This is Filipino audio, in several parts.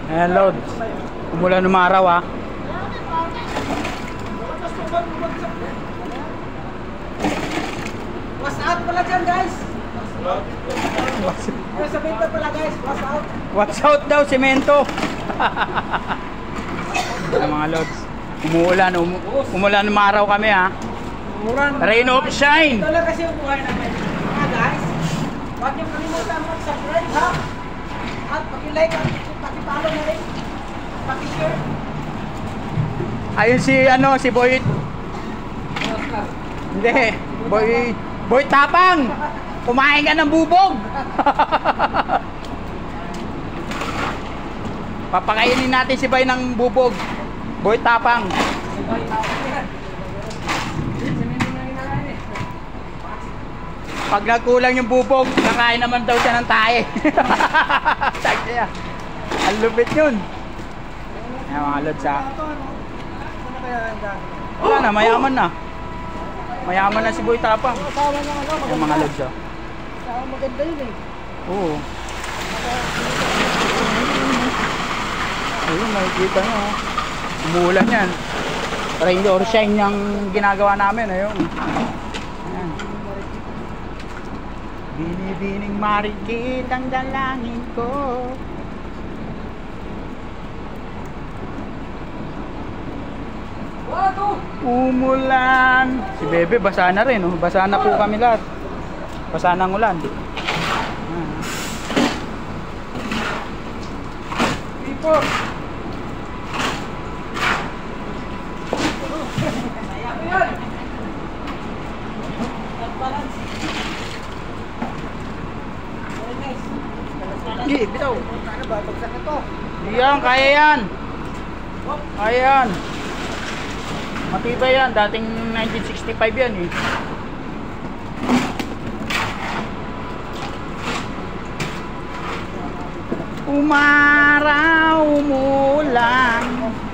Hello. Umulan ng araw ah. Watch out pala dyan guys. Semento pala guys, watch out. Watch out daw, semento. Mga lods. Umulan ng araw kami ah. Rain of shine. Ito lang kasi yung buhay namin. Mga guys, huwag niyong kalimutan mag-subscribe ha. At paki-like at paki-follow na rin. Paki-share. Ayun si Boy. Hindi, Boy Tapang. Kumain ka ng bubog. Papakainin natin si Boy ng bubog. Boy Tapang. Pag nagkulang yung bubog, nakain naman daw siya ng tae. Ang lupit yun. Ayan mga lods ha. Wala na, mayaman na. Mayaman na si Boy Tapang. Ayan mga lods ha. Maganda yun eh. Oo. Ayun, makikita nyo. Umuulan yan. Rain or shine yung ginagawa namin. Ayun. Ayan. Binibining marikit ang dalangin ko. Umulan. Si Bebe basa na rin. Oh. Basa na po kami lahat. Basa ng ulan. People. Hindi, bitaw. Ano ba? Bagsak ito. Yan, kaya yan. Kaya yan. Matibay yan. Dating 1965 yan eh. Umaraw, umulan.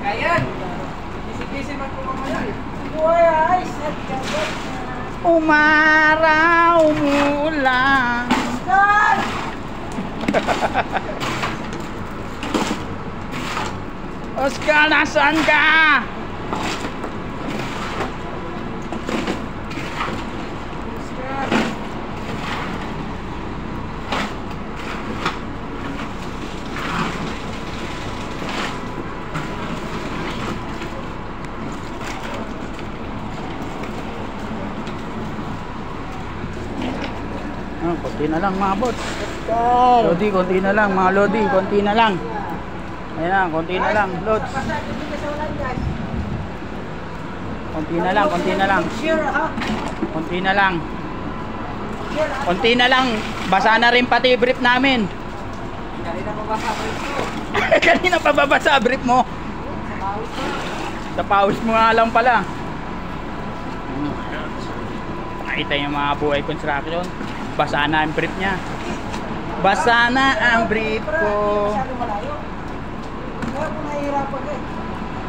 Kaya yan. Bisig-bisig magpumamaya eh. Buhay ay set ka. Umaraw, umulan. God! Oscar, nasaan ka? Konti na lang mga boss. Lodi, konti na lang mga Lodi, konti na lang. Ayan na, konti na lang, Lods. Konti na lang, konti na lang. Konti na lang. Konti na lang. Basa na rin pati brief namin. Kanina mabasa brief mo. Kanina pa babasa brief mo. Sa pawis mo nga lang pala. Nakita yung mga buhay construction. Basa na ang brief niya. Basa na ang brief ko. Kaya kung nahihirapan ka eh.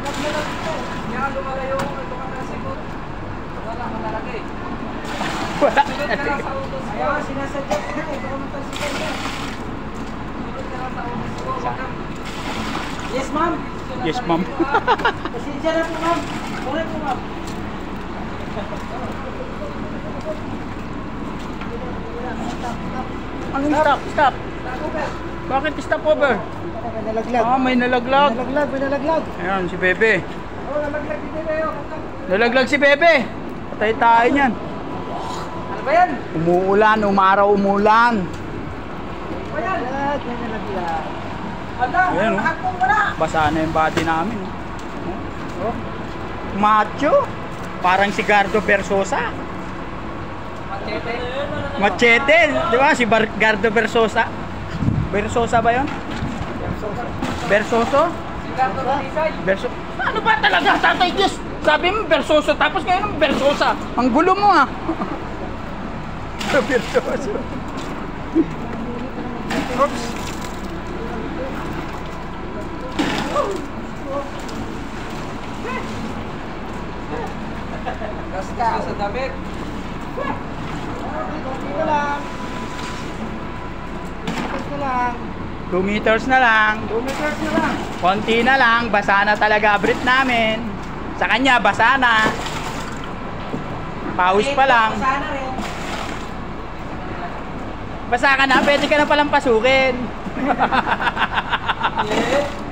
Naglalag ka eh. Kaya lumalayo ko ito ka na sigot. Wala ka talaga eh. Wala. Sunod ka lang sa utos ko. Kaya sinasadya ko na eh. Baka matalsikan ka. Sunod ka lang sa utos ko. Yes ma'am. Yes ma'am. Pasensya na po ma'am. Ulit po ma'am. Anong stop? Stop. Bakit stop over? May nalaglag. Ah, may nalaglag. May nalaglag. Ayan, si Bebe. Oh, nalaglag din tayo. Nalaglag si Bebe. Patay tayo niyan. Ano ba yan? Umuulan, umaraw, umulan. Ano ba yan? May nalaglag. Wala, Ayan, oh. hakong wala. Basa na yung body namin. Oh. Macho. Parang si Gardo Versosa. Machete. Machete. Di ba? Si Gardo Versosa. Versosa ba yun? Versoso? Sigato na isay. Verso. Ano ba talaga? Tatay Diyos. Sabi mo Versoso. Tapos ngayon Versosa. Ang gulo mo ah. Versoso. Oops. Gasta sa damit. Konti na lang. Konti na lang. 2 meters na lang. 2 meters na lang. Konti na lang, basa na talaga brit namin. Sa kanya, basa na. Pawis pa lang. Basa na rin. Basa ka na, pwede ka na palang pasukin.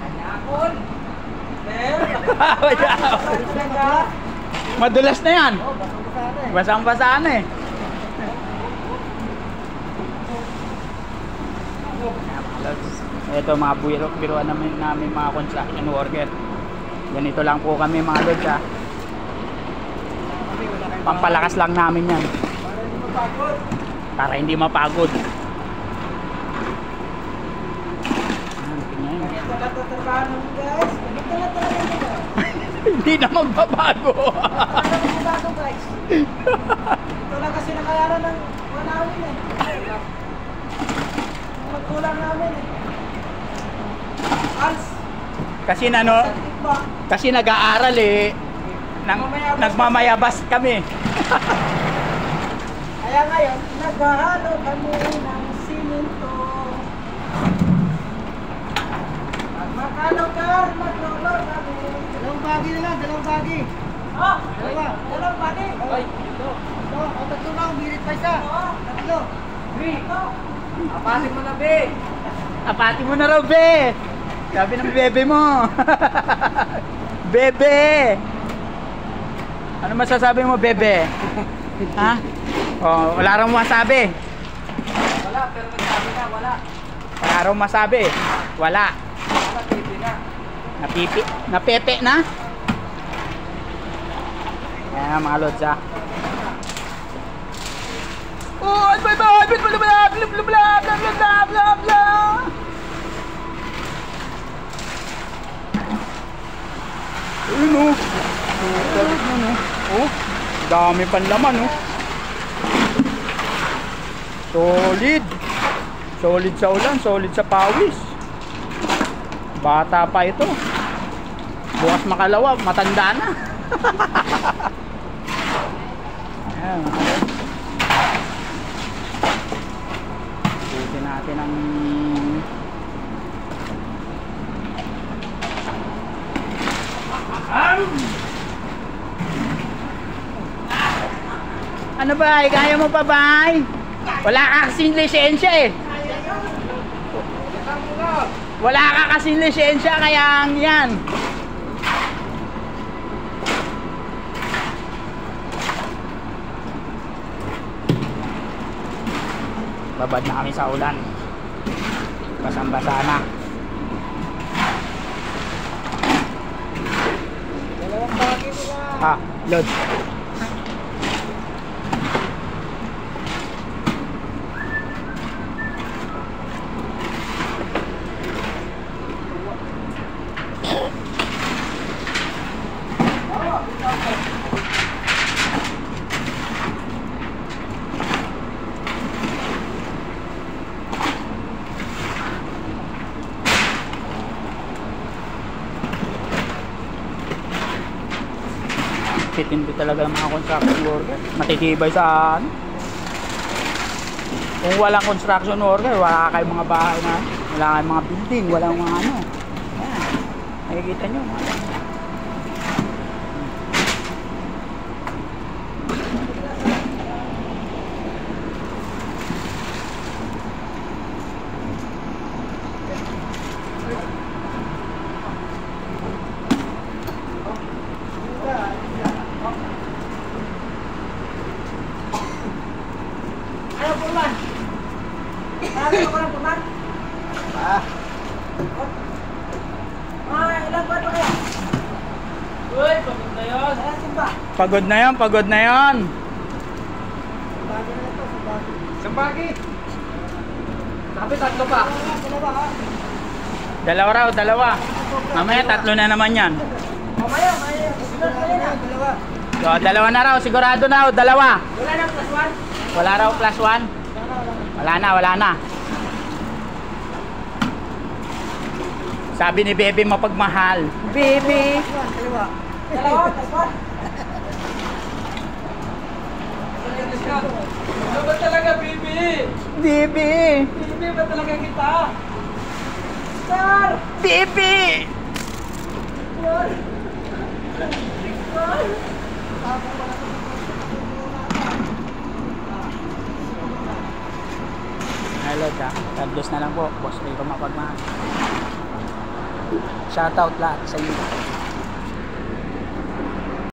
Kanyakon. Madulas na yan. Oh, basang-basa na eh. Basang-basa na eh. Ito mga biruan namin mga construction worker. Ganito lang po kami mga lods ha. Pampalakas lang namin yan. Para hindi mapagod. Ganito lang tatrabaho namin guys. Ganito lang talaga yun guys. Hindi na magbabago. Ano naman bago guys? Ito lang kasi nakayaran ng namin eh. Magkulang namin eh. Als. Kasi kasi nag-aaral eh. Nagmamayabas kami. Kaya ngayon, naghahalo kami ng siminto. Magmakalo-kar, maglolo kami. Dalawang bagi na lang, dalawang bagi. Oh, dalawang bagi. Ay, ito. Ito, tatlo lang, umirit pa isa. Oo, tatlo. Ito. Apati mo na, be. Apati mo na raw, be. Sabi ng bebe mo. Bebe. Ano masasabi mo, bebe? Ha? Oh, wala raw masabi. Wala, pero nagsabi na, wala. Wala raw masabi. Wala. Wala, pipi na. Napepe na? Ayan mga lods ha. Oh, ayun o. Oh, dami pan laman oh. Solid. Solid sa ulan, solid sa pawis. Bata pa ito. Bukas makalawa, matanda na. Ayan. Buti natin ang ano ba? Kaya mo pa ba? Wala ka kasing lisensya eh. Wala ka kasing lisensya kaya yan. Babad na kami sa ulan. Basang-basa na. Dalawang bagi nila. Ha, load. Titindi talaga ng mga construction worker. Matitibay sa ano. Kung walang construction worker, wala kayong mga bahay na, wala kayong mga building, walang mga ano. Ayan. Nakikita nyo. Ano po man? Marami ko lang po man? Ilan ba ito kaya? Uy, pagod na yun. Ayan, simba. Pagod na yan, pagod na yan. Sambagi na ito, sambagi. Sambagi. Sabi tatlo pa. Dalawa ha? Dalawa raw, dalawa. Mamaya tatlo na naman yan. Mamaya, sunod ka rin ha? Dalawa. So, dalawa na raw, sigurado na raw, dalawa. Wala na plus one? Wala raw plus one. Wala na, wala na. Sabi ni Bebe mapagmahal. Bebe. Dalawa. Dalawa, plus one? Ano ba talaga, Bibi? Bebe. Bibi ba talaga kita? TV! Hello, Jack. God bless na lang po. Boss Ray, mapagmahal. Shoutout lahat sa inyo.